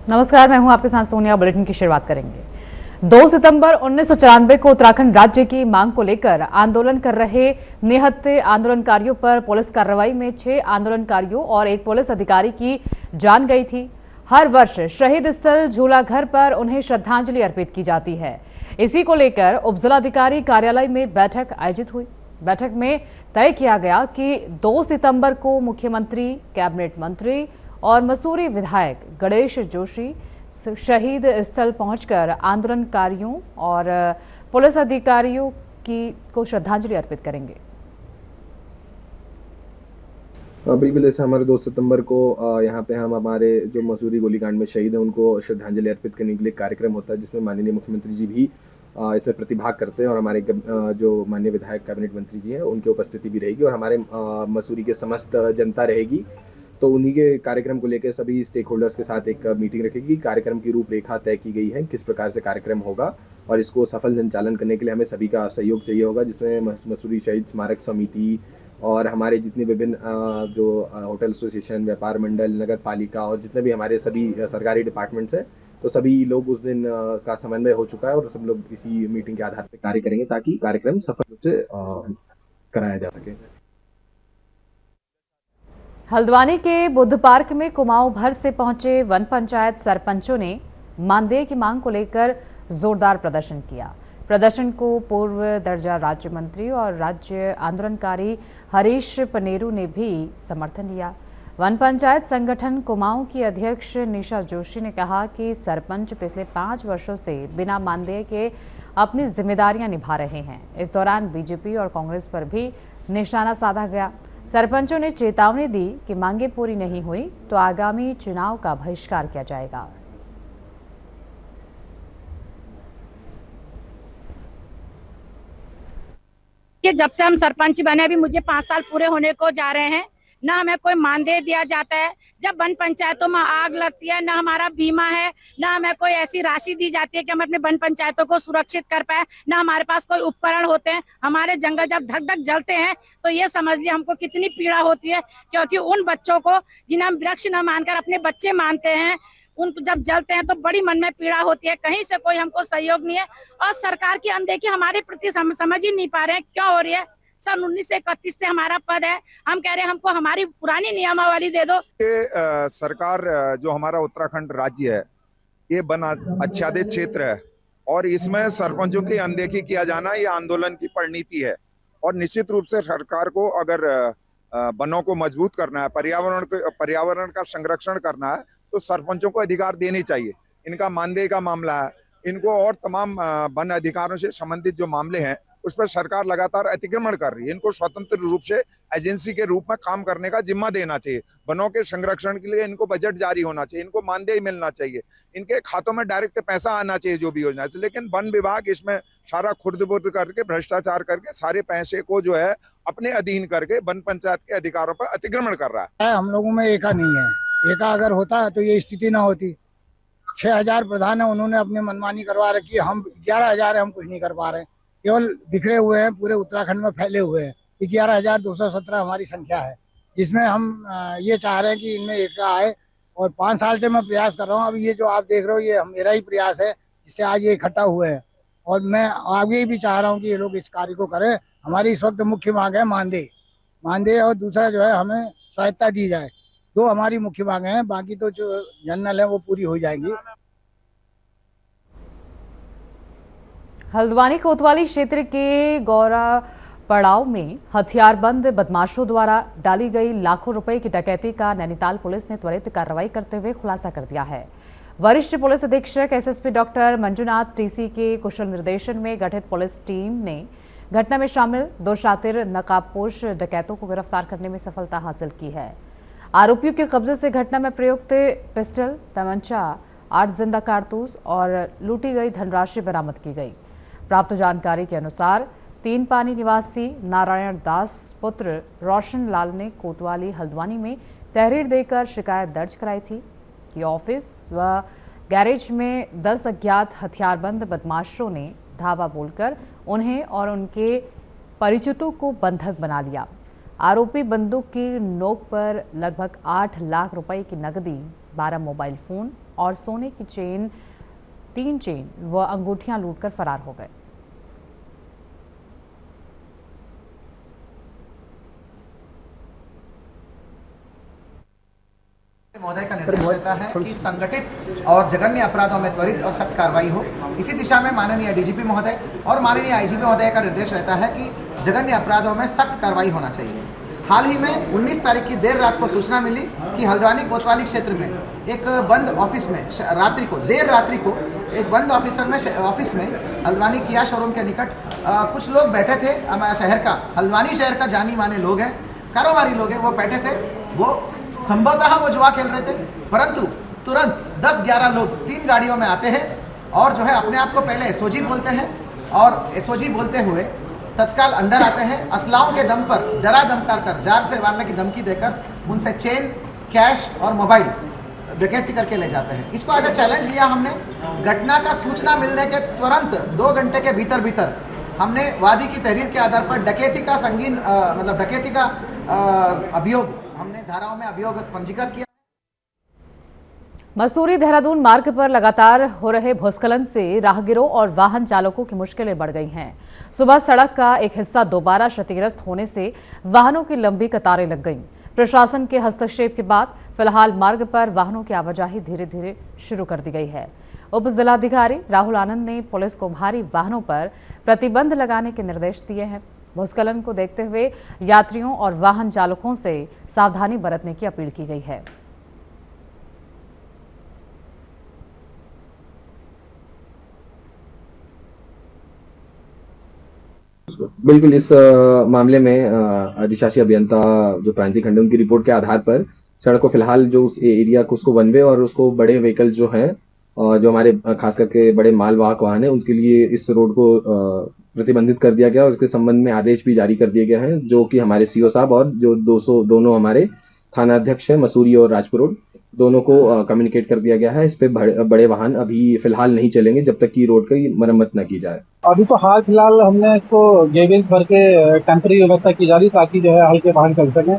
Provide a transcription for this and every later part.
नमस्कार, मैं हूं आपके साथ सोनिया। बुलेटिन की शुरुआत करेंगे। 2 सितंबर 1994 को उत्तराखंड राज्य की मांग को लेकर आंदोलन कर रहे निहत्थे आंदोलनकारियों पर पुलिस कार्रवाई में 6 आंदोलनकारियों और 1 पुलिस अधिकारी की जान गई थी। हर वर्ष शहीद स्थल झूलाघर पर उन्हें श्रद्धांजलि अर्पित की जाती है। इसी को लेकर उपजिलाधिकारी कार्यालय में बैठक आयोजित हुई। बैठक में तय किया गया कि 2 सितंबर को मुख्यमंत्री, कैबिनेट मंत्री और मसूरी विधायक गणेश जोशी शहीद स्थल पहुंचकर आंदोलनकारियों और पुलिस अधिकारियों को श्रद्धांजलि अर्पित करेंगे। बिल्कुल, जैसे हमारे 2 सितंबर को यहाँ पे हम हमारे जो मसूरी गोलीकांड में शहीद हैं उनको श्रद्धांजलि अर्पित करने के लिए कार्यक्रम होता है, जिसमें माननीय मुख्यमंत्री जी भी इसमें प्रतिभाग करते हैं और हमारे जो माननीय विधायक कैबिनेट मंत्री जी हैं उनकी उपस्थिति भी रहेगी और हमारे मसूरी के समस्त जनता रहेगी। तो उन्हीं के कार्यक्रम को लेकर सभी स्टेक होल्डर्स के साथ एक मीटिंग रखेगी। कार्यक्रम की रूपरेखा तय की गई है, किस प्रकार से कार्यक्रम होगा और इसको सफल संचालन करने के लिए हमें सभी का सहयोग चाहिए होगा, जिसमें मसूरी शहीद स्मारक समिति और हमारे जितने विभिन्न जो होटल एसोसिएशन, व्यापार मंडल, नगर पालिका और जितने भी हमारे सभी सरकारी डिपार्टमेंट्स हैं, तो सभी लोग उस दिन का समन्वय हो चुका है और सब लोग इसी मीटिंग के आधार पर कार्य करेंगे ताकि कार्यक्रम सफल रूप से कराया जा सके। हल्द्वानी के बुद्ध पार्क में कुमाऊं भर से पहुंचे वन पंचायत सरपंचों ने मानदेय की मांग को लेकर जोरदार प्रदर्शन किया। प्रदर्शन को पूर्व दर्जा राज्य मंत्री और राज्य आंदोलनकारी हरीश पनेरू ने भी समर्थन दिया। वन पंचायत संगठन कुमाऊं की अध्यक्ष निशा जोशी ने कहा कि सरपंच पिछले 5 वर्षों से बिना मानदेय के अपनी जिम्मेदारियां निभा रहे हैं। इस दौरान बीजेपी और कांग्रेस पर भी निशाना साधा गया। सरपंचों ने चेतावनी दी कि मांगे पूरी नहीं हुई तो आगामी चुनाव का बहिष्कार किया जाएगा। जब से हम सरपंच बने, अभी मुझे 5 साल पूरे होने को जा रहे हैं, ना हमें कोई मानदेय दिया जाता है। जब वन पंचायतों में आग लगती है, ना हमारा बीमा है, ना हमें कोई ऐसी राशि दी जाती है कि हम अपने वन पंचायतों को सुरक्षित कर पाए, ना हमारे पास कोई उपकरण होते हैं। हमारे जंगल जब धक धक जलते हैं तो ये समझ लिया हमको कितनी पीड़ा होती है, क्योंकि उन बच्चों को जिन्हें हम वृक्ष न मानकर अपने बच्चे मानते हैं, उनको जब जलते हैं तो बड़ी मन में पीड़ा होती है। कहीं से कोई हमको सहयोग नहीं है और सरकार की अनदेखी हमारे प्रति समझ ही नहीं पा रहे हैं क्यों हो रही है। सन 1931 से हमारा पद है, हम कह रहे हैं हमको हमारी पुरानी नियमावली दे दो। ये सरकार जो हमारा उत्तराखंड राज्य है, ये वन आच्छादित क्षेत्र है और इसमें सरपंचों की अनदेखी किया जाना ये आंदोलन की परिणति है। और निश्चित रूप से सरकार को अगर वनों को मजबूत करना है, पर्यावरण का संरक्षण करना है, तो सरपंचों को अधिकार देने चाहिए। इनका मानदेय का मामला है, इनको और तमाम वन अधिकारों से संबंधित जो मामले हैं उस पर सरकार लगातार अतिक्रमण कर रही है। इनको स्वतंत्र रूप से एजेंसी के रूप में काम करने का जिम्मा देना चाहिए। वनों के संरक्षण के लिए इनको बजट जारी होना चाहिए, इनको मानदेय मिलना चाहिए, इनके खातों में डायरेक्ट पैसा आना चाहिए जो भी योजना है। लेकिन वन विभाग इसमें सारा खुर्द-बुर्द करके, भ्रष्टाचार करके सारे पैसे को जो है अपने अधीन करके वन पंचायत के अधिकारों पर अतिक्रमण कर रहा है। हम लोगों में एका नहीं है, एका अगर होता तो ये स्थिति ना होती। 6000 प्रधान है, उन्होंने अपनी मनमानी करवा रखी है। हम 11000 है, हम कुछ नहीं कर पा रहे हैं, केवल बिखरे हुए हैं, पूरे उत्तराखंड में फैले हुए हैं। 11217 हमारी संख्या है, जिसमें हम ये चाह रहे हैं कि इनमें एकता आए और 5 साल से मैं प्रयास कर रहा हूँ। अब ये जो आप देख रहे हो ये मेरा ही प्रयास है, जिससे आज ये इकट्ठा हुए हैं और मैं आगे भी चाह रहा हूँ कि ये लोग इस कार्य को करें। हमारी इस वक्त मुख्य मांग है मानदेय और दूसरा जो है हमें स्वायत्ता दी जाए। 2 हमारी मुख्य मांगे हैं, बाकी तो जो जनरल है वो पूरी हो जाएंगी। हल्द्वानी कोतवाली क्षेत्र के गौरा पड़ाव में हथियारबंद बदमाशों द्वारा डाली गई लाखों रुपए की डकैती का नैनीताल पुलिस ने त्वरित कार्रवाई करते हुए खुलासा कर दिया है। वरिष्ठ पुलिस अधीक्षक एसएसपी डॉक्टर मंजुनाथ टीसी के कुशल निर्देशन में गठित पुलिस टीम ने घटना में शामिल 2 शातिर नकाबपोश डकैतों को गिरफ्तार करने में सफलता हासिल की है। आरोपियों के कब्जे से घटना में प्रयुक्त पिस्टल, तमंचा, 8 जिंदा कारतूस और लूटी गई धनराशि बरामद की गई। प्राप्त जानकारी के अनुसार 3 पानी निवासी नारायण दास पुत्र रोशन लाल ने कोतवाली हल्द्वानी में तहरीर देकर शिकायत दर्ज कराई थी कि ऑफिस व गैरेज में 10 अज्ञात हथियारबंद बदमाशों ने धावा बोलकर उन्हें और उनके परिचितों को बंधक बना लिया। आरोपी बंदूक की नोक पर लगभग 8 लाख रुपए की नकदी 12 मोबाइल फोन और सोने की चेन 3 चेन व अंगूठियां लूटकर फरार हो गए। महोदय का निर्देश रहता है कि संगठित और जघन्य अपराधों में त्वरित और सख्त कार्रवाई हो। इसी दिशा में माननीय डीजीपी महोदय और माननीय आईजीपी महोदय का निर्देश रहता है कि जघन्य अपराधों में सख्त कार्रवाई होना चाहिए। हाल ही में 19 तारीख की देर रात को सूचना मिली कि हल्द्वानी कोतवाली क्षेत्र में एक बंद ऑफिस में देर रात्रि को एक बंद ऑफिस में हल्द्वानी किया शोरूम के निकट कुछ लोग बैठे थे। हमारा हल्द्वानी शहर का जानी माने लोग हैं, कारोबारी लोग हैं, वो बैठे थे। वो संभवतः वो जुआ खेल रहे थे, परंतु तुरंत 10-11 लोग 3 गाड़ियों में आते हैं और जो है अपने आप को पहले एसओजी बोलते हैं और एसओजी बोलते हुए तत्काल अंदर आते हैं। असलाओं के दम पर डरा धमका कर जार से मारने की धमकी देकर उनसे चेन, कैश और मोबाइल डकैती करके ले जाते हैं। इसको एज ए चैलेंज लिया हमने। घटना का सूचना मिलने के तुरंत 2 घंटे के भीतर हमने वादी की तहरीर के आधार पर डकैती का संगीन डकैती का अभियोग हमने धाराओं में अभियोग पंजीकृत किया। मसूरी देहरादून मार्ग पर लगातार हो रहे भूस्खलन से राहगीरों और वाहन चालकों की मुश्किलें बढ़ गई हैं। सुबह सड़क का एक हिस्सा दोबारा क्षतिग्रस्त होने से वाहनों की लंबी कतारें लग गईं। प्रशासन के हस्तक्षेप के बाद फिलहाल मार्ग पर वाहनों की आवाजाही धीरे धीरे शुरू कर दी गई है। उप जिलाधिकारी राहुल आनंद ने पुलिस को भारी वाहनों पर प्रतिबंध लगाने के निर्देश दिए हैं। भूस्खलन को देखते हुए यात्रियों और वाहन चालकों से सावधानी बरतने की अपील की गई है। बिल्कुल, इस मामले में अधिशासी अभियंता जो प्रांतिक खंड उनकी रिपोर्ट के आधार पर सड़क को फिलहाल जो उस एरिया को उसको वन वे और उसको बड़े व्हीकल जो हैं जो हमारे खास करके बड़े मालवाहक वाहन है उनके लिए इस रोड को प्रतिबंधित कर दिया गया और इसके संबंध में आदेश भी जारी कर दिए गए हैं, जो कि हमारे सीओ साहब और जो दोनों हमारे थाना अध्यक्ष हैं मसूरी और राजपुर रोड, दोनों को कम्युनिकेट कर दिया गया है। इस पे बड़े वाहन अभी फिलहाल नहीं चलेंगे जब तक कि रोड की मरम्मत न की जाए। अभी तो हाल फिलहाल हमने इसको गेजेस भर के टेम्पररी व्यवस्था की जा रही ताकि जो है हल्के वाहन चल सकें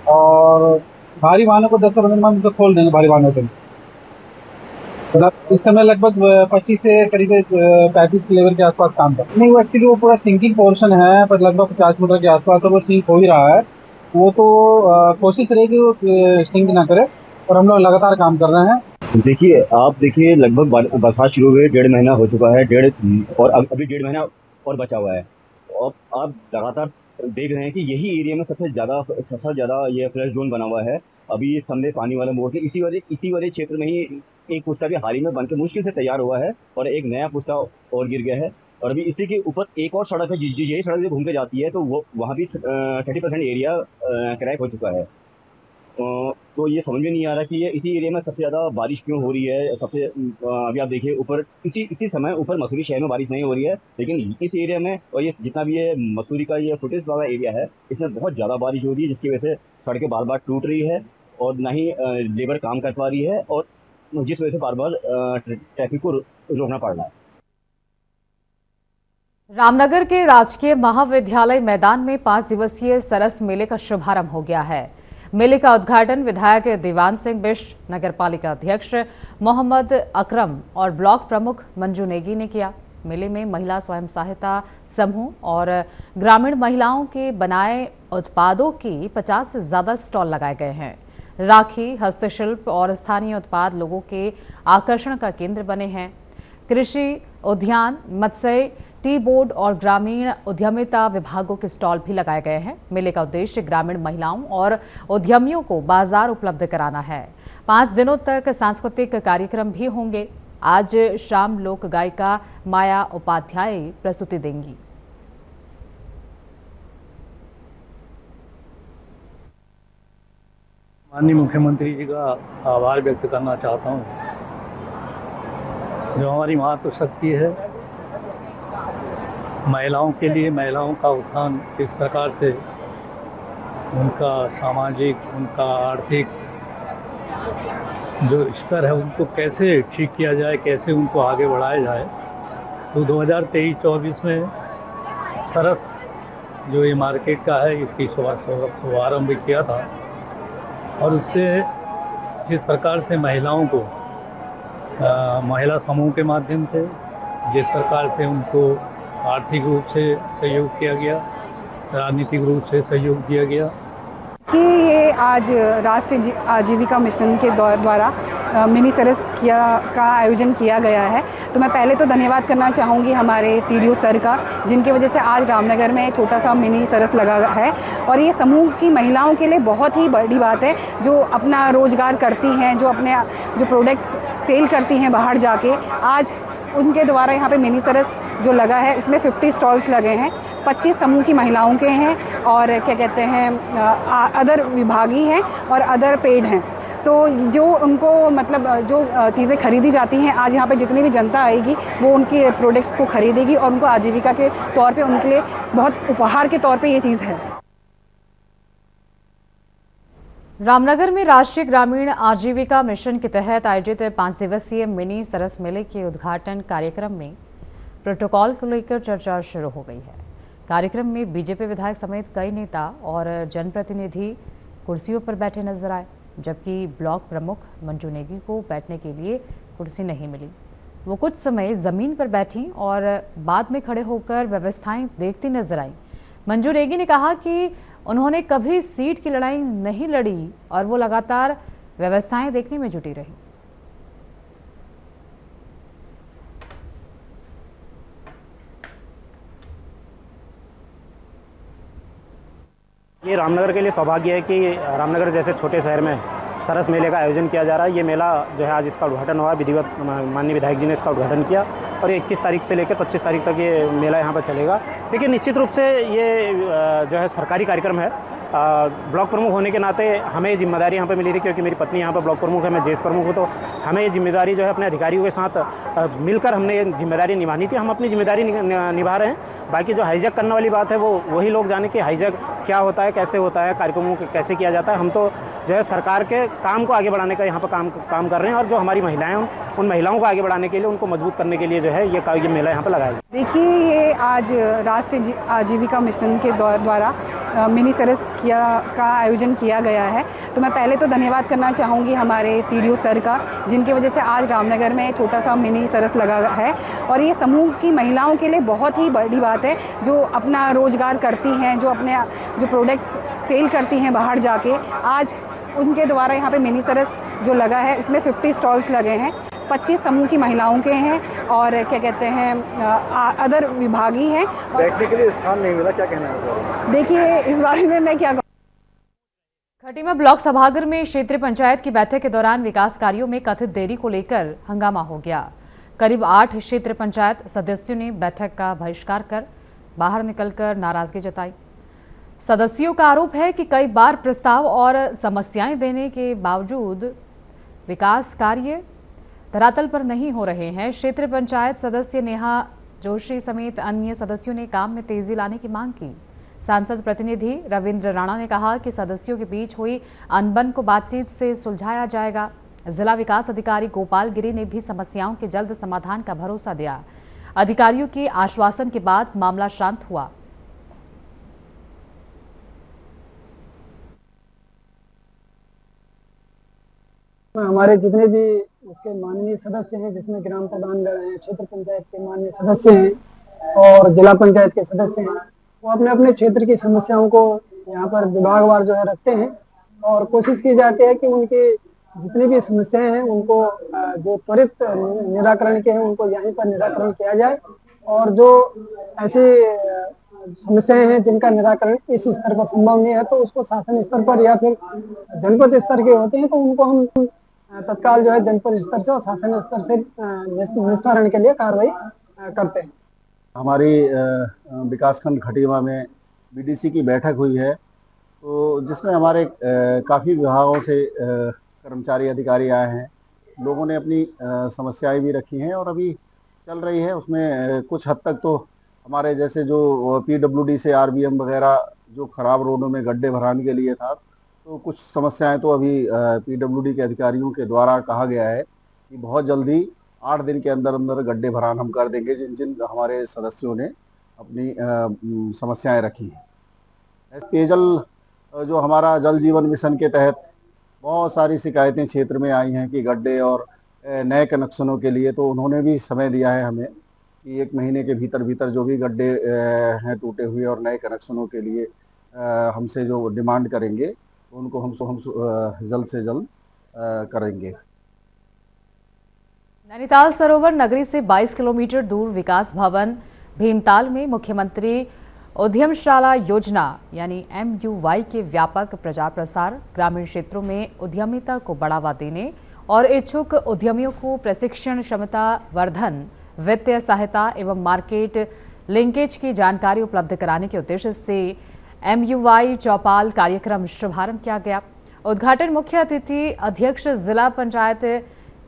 और भारी वाहनों को 10 से 15 मिनट में खोल देंगे। भारी वाहनों के इस समय लगभग 25 से करीब 35 लेवल के आसपास काम कर नहीं। वो एक्चुअली वो पूरा सिंकिंग पोर्शन है पर लगभग 50 मीटर के आसपास तो वो सिंक हो ही रहा है। वो तो कोशिश रहेगी वो सिंक ना करे और हम लोग लगातार काम कर रहे हैं। देखिए आप देखिए लगभग बरसात शुरू हुए 1.5 महीना हो चुका है, और अभी 1.5 महीना और बचा हुआ है और आप लगातार देख रहे हैं कि यही एरिया में सबसे ज़्यादा ये फ्लड जोन बना हुआ है। अभी सामने पानी वाला मोड़ के इसी वाले क्षेत्र में ही एक पुस्ता भी हाल ही में बन के मुश्किल से तैयार हुआ है और एक नया पुस्ता और गिर गया है और अभी इसी के ऊपर एक और सड़क है यही सड़क जो घूम के जाती है तो वो वहाँ भी 30% एरिया क्रैक हो चुका है। तो ये समझ में नहीं आ रहा कि ये इसी एरिया में सबसे ज़्यादा बारिश क्यों हो रही है। अभी आप देखिए ऊपर इसी समय ऊपर मसूरी शहर में बारिश नहीं हो रही है, लेकिन इस एरिया में और ये जितना भी ये मसूरी का ये फुटेज वाला एरिया है इसमें बहुत ज़्यादा बारिश हो रही है, जिसकी वजह से सड़कें बार बार टूट रही है और ना ही लेबर काम कर पा रही है और जिस वजह से बार बार ट्रैफिक को रोकना पड़ रहा है। रामनगर के राजकीय महाविद्यालय मैदान में 5 दिवसीय सरस मेले का शुभारंभ हो गया है। मेले का उद्घाटन विधायक दीवान सिंह बिष्ट, नगरपालिका अध्यक्ष मोहम्मद अकरम और ब्लॉक प्रमुख मंजू नेगी ने किया। मेले में महिला स्वयं सहायता समूह और ग्रामीण महिलाओं के बनाए उत्पादों की 50 से ज्यादा स्टॉल लगाए गए हैं। राखी, हस्तशिल्प और स्थानीय उत्पाद लोगों के आकर्षण का केंद्र बने हैं। कृषि, उद्यान, मत्स्य, टी बोर्ड और ग्रामीण उद्यमिता विभागों के स्टॉल भी लगाए गए हैं। मेले का उद्देश्य ग्रामीण महिलाओं और उद्यमियों को बाजार उपलब्ध कराना है। 5 दिनों तक सांस्कृतिक कार्यक्रम भी होंगे। आज शाम लोक गायिका माया उपाध्याय प्रस्तुति देंगी। माननीय मुख्यमंत्री जी का आभार व्यक्त करना चाहता हूँ। जो हमारी मातृशक्ति है, महिलाओं के लिए महिलाओं का उत्थान किस प्रकार से उनका सामाजिक, उनका आर्थिक जो स्तर है उनको कैसे ठीक किया जाए, कैसे उनको आगे बढ़ाया जाए। तो 2023-24 में सरस जो ये मार्केट का है इसकी शुभारंभ किया था और उससे जिस प्रकार से महिलाओं को महिला समूह के माध्यम से जिस प्रकार से उनको आर्थिक रूप से सहयोग किया गया, राजनीतिक रूप से सहयोग दिया गया कि ये आज राष्ट्रीय आजीविका मिशन के द्वारा मिनी सरस का आयोजन किया गया है। तो मैं पहले तो धन्यवाद करना चाहूँगी हमारे सीडीओ सर का, जिनकी वजह से आज रामनगर में छोटा सा मिनी सरस लगा है। और ये समूह की महिलाओं के लिए बहुत ही बड़ी बात है, जो अपना रोजगार करती हैं, जो अपने जो प्रोडक्ट्स सेल करती हैं बाहर जाके। आज उनके द्वारा यहाँ पे मिनी सरस जो लगा है, इसमें 50 स्टॉल्स लगे हैं। 25 समूह की महिलाओं के हैं और क्या कहते हैं अदर विभागी हैं और अदर पेड हैं। तो जो उनको मतलब जो चीज़ें खरीदी जाती हैं, आज यहाँ पे जितनी भी जनता आएगी वो उनकी प्रोडक्ट्स को खरीदेगी और उनको आजीविका के तौर पे उनके लिए बहुत उपहार के तौर पे ये चीज़ है। रामनगर में राष्ट्रीय ग्रामीण आजीविका मिशन के तहत आयोजित 5 दिवसीय मिनी सरस मेले के उद्घाटन कार्यक्रम में प्रोटोकॉल को लेकर चर्चा शुरू हो गई है। कार्यक्रम में बीजेपी विधायक समेत कई नेता और जनप्रतिनिधि कुर्सियों पर बैठे नजर आए, जबकि ब्लॉक प्रमुख मंजू नेगी को बैठने के लिए कुर्सी नहीं मिली। वो कुछ समय जमीन पर बैठी और बाद में खड़े होकर व्यवस्थाएं देखती नजर आई। मंजू नेगी ने कहा कि उन्होंने कभी सीट की लड़ाई नहीं लड़ी और वो लगातार व्यवस्थाएं देखने में जुटी रही। ये रामनगर के लिए सौभाग्य है कि रामनगर जैसे छोटे शहर में सरस मेले का आयोजन किया जा रहा है। ये मेला जो है आज इसका उद्घाटन हुआ, विधिवत माननीय विधायक जी ने इसका उद्घाटन किया और ये 21 तारीख से लेकर 25 तारीख तक ये मेला यहाँ पर चलेगा। देखिए, निश्चित रूप से ये जो है सरकारी कार्यक्रम है। ब्लॉक प्रमुख होने के नाते हमें ये जिम्मेदारी यहाँ पे मिली थी, क्योंकि मेरी पत्नी यहाँ पर ब्लॉक प्रमुख है, मैं जेस प्रमुख हूँ। तो हमें ये जिम्मेदारी जो है अपने अधिकारियों के साथ मिलकर हमने ये जिम्मेदारी निभानी थी। हम अपनी जिम्मेदारी निभा रहे हैं। बाकी जो हाईजैक करने वाली बात है वो वही लोग जाने कि हाईजैक क्या होता है, कैसे होता है, कार्यक्रमों को कैसे किया जाता है। हम तो जो है सरकार के काम को आगे बढ़ाने का यहाँ पर काम कर रहे हैं और जो हमारी महिलाएं उन महिलाओं को आगे बढ़ाने के लिए, उनको मजबूत करने के लिए जो है ये मेला यहाँ पर लगाया गया। देखिए, ये आज राष्ट्रीय आजीविका मिशन के द्वारा मिनी सरस का आयोजन किया गया है। तो मैं पहले तो धन्यवाद करना चाहूँगी हमारे सीडीओ सर का, जिनकी वजह से आज रामनगर में छोटा सा मिनी सरस लगा है। और ये समूह की महिलाओं के लिए बहुत ही बड़ी बात है, जो अपना रोजगार करती हैं, जो अपने जो प्रोडक्ट्स सेल करती हैं बाहर जाके। आज उनके द्वारा यहाँ पे मिनी सरस जो लगा है, इसमें 50 स्टॉल्स लगे हैं। 25 समूह की महिलाओं के हैं और क्या कहते हैं अदर विभागी हैं। बैठने के लिए स्थान नहीं मिला, क्या कहना है? देखिए, इस बारे में मैं क्या खटीमा ब्लॉक सभागार में क्षेत्रीय पंचायत की बैठक के दौरान विकास कार्यों में कथित देरी को लेकर हंगामा हो गया। करीब 8 क्षेत्रीय पंचायत सदस्यों ने बैठक का बहिष्कार कर बाहर निकलकर नाराजगी जताई। सदस्यों का आरोप है कि कई बार प्रस्ताव और समस्याएं देने के बावजूद विकास कार्य धरातल पर नहीं हो रहे हैं। क्षेत्रीय पंचायत सदस्य नेहा जोशी समेत अन्य सदस्यों ने काम में तेजी लाने की मांग की। सांसद प्रतिनिधि रविंद्र राणा ने कहा कि सदस्यों के बीच हुई अनबन को बातचीत से सुलझाया जाएगा। जिला विकास अधिकारी गोपाल गिरी ने भी समस्याओं के जल्द समाधान का भरोसा दिया। अधिकारियों के आश्वासन के बाद मामला शांत हुआ। हमारे जितने भी उसके माननीय सदस्य हैं, जिसमें ग्राम प्रधानगण हैं, क्षेत्र पंचायत के माननीय सदस्य हैं और जिला पंचायत के सदस्य हैं, वो अपने अपने क्षेत्र की समस्याओं को यहाँ पर विभागवार जो है रखते हैं और कोशिश की जाती है कि उनकी जितनी भी समस्याएं हैं उनको जो त्वरित निराकरण के हैं उनको यहीं पर निराकरण किया जाए। और जो ऐसी समस्याएं हैं जिनका निराकरण इस स्तर पर संभव नहीं है, तो उसको शासन स्तर पर या फिर जनपद स्तर के होते हैं, तो उनको हम तत्काल जो है जनपद स्तर से और शासन स्तर से निस्तारण के लिए कार्रवाई करते हैं। हमारी विकासखंड खटीमा में बीडीसी की बैठक हुई है, तो जिसमें हमारे काफ़ी विभागों से कर्मचारी अधिकारी आए हैं। लोगों ने अपनी समस्याएं भी रखी हैं और अभी चल रही है। उसमें कुछ हद तक तो हमारे जैसे जो पीडब्ल्यूडी से आरबीएम वगैरह जो खराब रोडों में गड्ढे भराने के लिए था, तो कुछ समस्याएं तो अभी पीडब्ल्यूडी के अधिकारियों के द्वारा कहा गया है कि बहुत जल्दी 8 दिन के अंदर अंदर गड्ढे भरान हम कर देंगे, जिन जिन हमारे सदस्यों ने अपनी समस्याएं रखी हैं। पेयजल जो हमारा जल जीवन मिशन के तहत बहुत सारी शिकायतें क्षेत्र में आई हैं कि गड्ढे और नए कनेक्शनों के लिए, तो उन्होंने भी समय दिया है हमें कि 1 महीने के भीतर जो भी गड्ढे हैं टूटे हुए और नए कनेक्शनों के लिए हमसे जो डिमांड करेंगे उनको हम जल्द से जल्द करेंगे। नैनीताल सरोवर नगरी से 22 किलोमीटर दूर विकास भवन भीमताल में मुख्यमंत्री उद्यमशाला योजना यानी MUY के व्यापक प्रचार प्रसार, ग्रामीण क्षेत्रों में उद्यमिता को बढ़ावा देने और इच्छुक उद्यमियों को प्रशिक्षण, क्षमता वर्धन, वित्तीय सहायता एवं मार्केट लिंकेज की जानकारी उपलब्ध कराने के उद्देश्य से MUY चौपाल कार्यक्रम शुभारंभ किया गया। उद्घाटन मुख्य अतिथि अध्यक्ष जिला पंचायत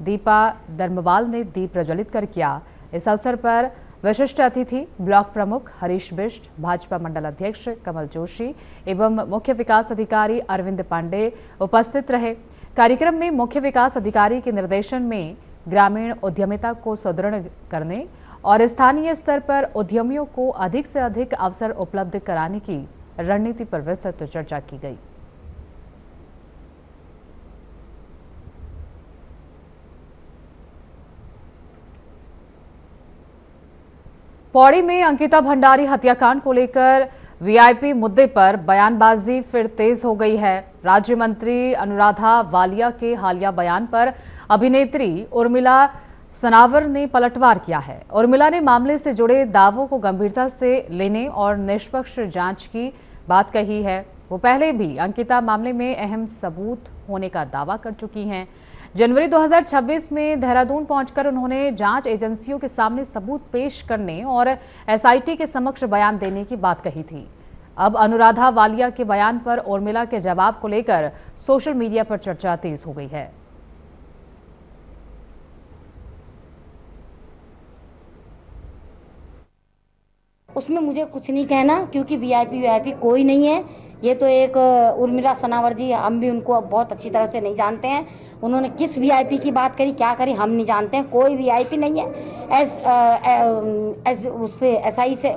दीपा धर्मवाल ने दीप प्रज्वलित कर किया। इस अवसर पर विशिष्ट अतिथि ब्लॉक प्रमुख हरीश बिष्ट, भाजपा मंडल अध्यक्ष कमल जोशी एवं मुख्य विकास अधिकारी अरविंद पांडे उपस्थित रहे। कार्यक्रम में मुख्य विकास अधिकारी के निर्देशन में ग्रामीण उद्यमिता को सुदृढ़ करने और स्थानीय स्तर पर उद्यमियों को अधिक से अधिक अवसर उपलब्ध कराने की रणनीति पर विस्तृत चर्चा की गई। पौड़ी में अंकिता भंडारी हत्याकांड को लेकर VIP मुद्दे पर बयानबाजी फिर तेज हो गई है। राज्य मंत्री अनुराधा वालिया के हालिया बयान पर अभिनेत्री उर्मिला सनावर ने पलटवार किया है। उर्मिला ने मामले से जुड़े दावों को गंभीरता से लेने और निष्पक्ष जांच की बात कही है। वो पहले भी अंकिता मामले में अहम सबूत होने का दावा कर चुकी हैं। जनवरी 2026 में देहरादून पहुंचकर उन्होंने जांच एजेंसियों के सामने सबूत पेश करने और SIT के समक्ष बयान देने की बात कही थी। अब अनुराधा वालिया के बयान पर उर्मिला के जवाब को लेकर सोशल मीडिया पर चर्चा तेज हो गई है। उसमें मुझे कुछ नहीं कहना, क्योंकि VIP कोई नहीं है। ये तो एक उर्मिला सनावर जी, हम भी उनको बहुत अच्छी तरह से नहीं जानते हैं। उन्होंने किस VIP की बात करी, क्या करी, हम नहीं जानते हैं। कोई VIP नहीं है। उससे SI से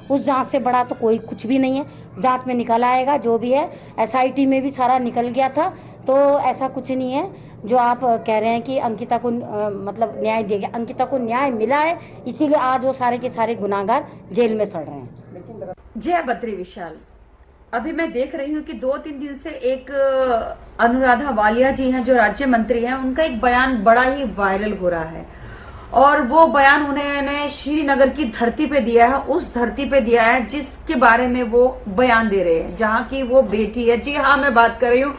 उस जांच से बड़ा तो कोई कुछ भी नहीं है। जांच में निकल आएगा जो भी है। SIT में भी सारा निकल गया था, तो ऐसा कुछ नहीं है जो आप कह रहे हैं कि अंकिता को मतलब न्याय दिया गया। अंकिता को न्याय मिला है, इसीलिए आज वो सारे के सारे गुनाहगार जेल में सड़ रहे हैं। जय बद्री विशाल। अभी मैं देख रही हूँ कि 2-3 दिन से एक अनुराधा वालिया जी हैं जो राज्य मंत्री हैं, उनका एक बयान बड़ा ही वायरल हो रहा है और वो बयान उन्होंने श्रीनगर की धरती पे दिया है, उस धरती पे दिया है जिसके बारे में वो बयान दे रहे हैं, जहाँ की वो बेटी है। जी हाँ, मैं बात कर रही हूँ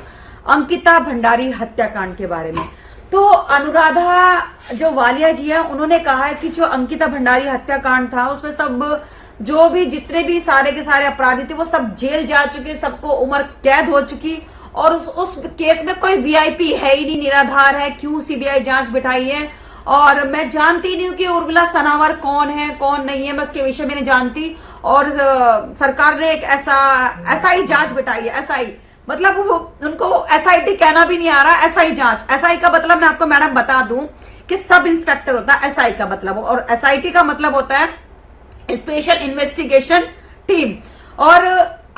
अंकिता भंडारी हत्याकांड के बारे में। तो अनुराधा जो वालिया जी है, उन्होंने कहा है कि जो अंकिता भंडारी हत्याकांड था उसमें सब जो भी जितने भी सारे के सारे अपराधी थे वो सब जेल जा चुके, सबको उम्र कैद हो चुकी और उस केस में कोई VIP है ही नहीं, निराधार है। क्यों CBI जांच बिठाई है? और मैं जानती नहीं हूँ कि उर्मिला सनावर कौन है कौन नहीं है, मैं उसके विषय में नहीं जानती। और सरकार ने एक SI जांच बिठाई है। SI मतलब उनको SIT कहना भी नहीं आ रहा, SI जांच। SI का मतलब मैं आपको मैडम बता दूं कि सब इंस्पेक्टर होता है SI का मतलब, और SIT का मतलब होता है स्पेशल इन्वेस्टिगेशन टीम। और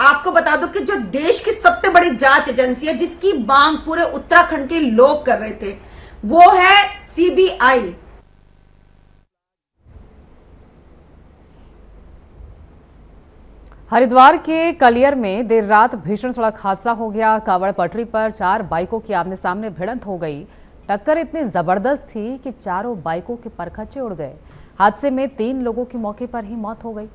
आपको बता दो कि जो देश की सबसे बड़ी जांच एजेंसी है, जिसकी मांग पूरे उत्तराखंड के लोग कर रहे थे, वो है CBI। हरिद्वार के कलियर में देर रात भीषण सड़क हादसा हो गया। कावड़ पटरी पर 4 बाइकों की आमने सामने भिड़ंत हो गई। टक्कर इतनी जबरदस्त थी कि चारों बाइकों के परखच्चे उड़ गए। हादसे में 3 लोगों की मौके पर ही मौत हो गई।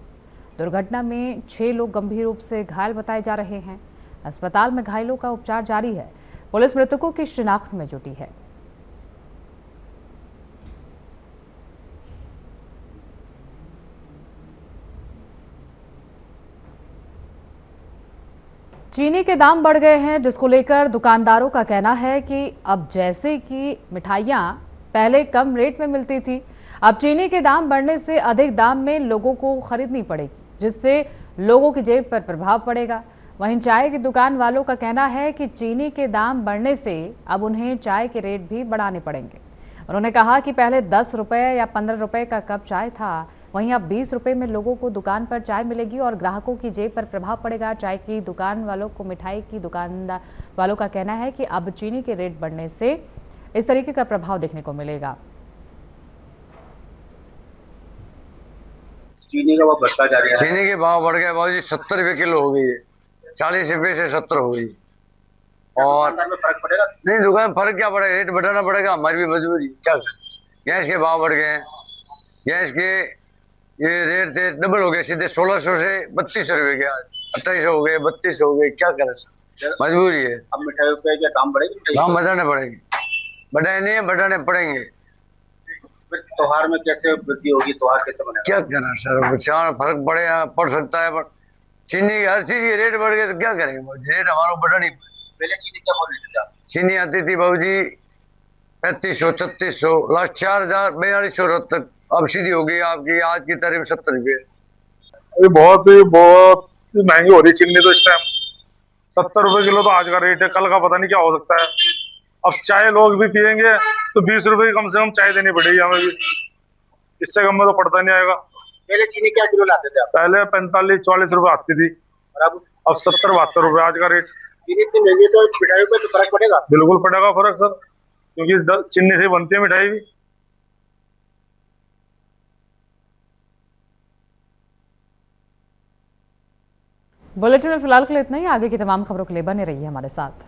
दुर्घटना में 6 लोग गंभीर रूप से घायल बताए जा रहे हैं। अस्पताल में घायलों का उपचार जारी है। पुलिस मृतकों की शिनाख्त में जुटी है। चीनी के दाम बढ़ गए हैं, जिसको लेकर दुकानदारों का कहना है कि अब जैसे कि मिठाइयां पहले कम रेट में मिलती थी, अब चीनी के दाम बढ़ने से अधिक दाम में लोगों को खरीदनी पड़ेगी, जिससे लोगों की जेब पर प्रभाव पड़ेगा। वहीं चाय की दुकान वालों का कहना है कि चीनी के दाम बढ़ने से अब उन्हें चाय के रेट भी बढ़ाने पड़ेंगे। उन्होंने कहा कि पहले 10 रुपए या 15 रुपए का कप चाय था, वहीं अब 20 रुपए में लोगों को दुकान पर चाय मिलेगी और ग्राहकों की जेब पर प्रभाव पड़ेगा। चाय की दुकान वालों को मिठाई की दुकानदार वालों का कहना है कि अब चीनी के रेट बढ़ने से इस तरीके का प्रभाव देखने को मिलेगा। चीनी का भाव बढ़ता जा रहा है। चीनी के भाव बढ़ गए भाव जी, 70 रुपए किलो हो गई है, 40 रुपए से 70 हो गई। और में फर्क पड़ेगा? नहीं, दुकान में फर्क क्या पड़ेगा, रेट बढ़ाना पड़ेगा, हमारी भी मजबूरी क्या करें। गैस के भाव बढ़ गए हैं, गैस के ये रेट थे डबल हो गए, सीधे 1600 से 3200 रुपए के, आज 2800 हो गए, 3200 हो गए, क्या करें सर, मजबूरी है। अब मिठाई पे क्या दाम बढ़ेगी? दाम बढ़ाने पड़ेगे, बढ़ाए नहीं है, बढ़ाने पड़ेंगे। फिर त्योहार में कैसे वृद्धि होगी, त्योहार कैसे बनेगा? क्या करना सर, चार फर्क पड़ सकता है, पर चीनी हर चीज के रेट बढ़ गए तो क्या करेंगे, रेट हमारा बढ़ानी। पहले चीनी क्या बोल रहे थे? चीनी आती थी बाबूजी 3500 3600, लास्ट 4000 4200 तक, अब सीधी हो गई आपकी आज की तारीख 70 रुपये। अभी बहुत महंगी हो रही चीनी तो इस टाइम 70 रुपए किलो तो आज का रेट है, कल का पता नहीं क्या हो सकता है। अब चाय लोग भी पियेंगे तो 20 रुपए की कम से कम चाय देनी पड़ेगी हमें भी, इससे कम में तो पड़ता नहीं आएगा। पहले चीनी क्या किलो लाते थे आप? पहले 45-40 रुपए आती थी, अब 70-72 रुपए आज का रेट। चीनी इतनी महंगी तो मिठाई पे तो फर्क पड़ेगा? बिल्कुल पड़ेगा फर्क सर, क्योंकि चीनी से बनती है मिठाई भी। बुलेटिन में फिलहाल के लिए इतना ही। आगे की तमाम खबरों के लिए बने रहिए हमारे साथ।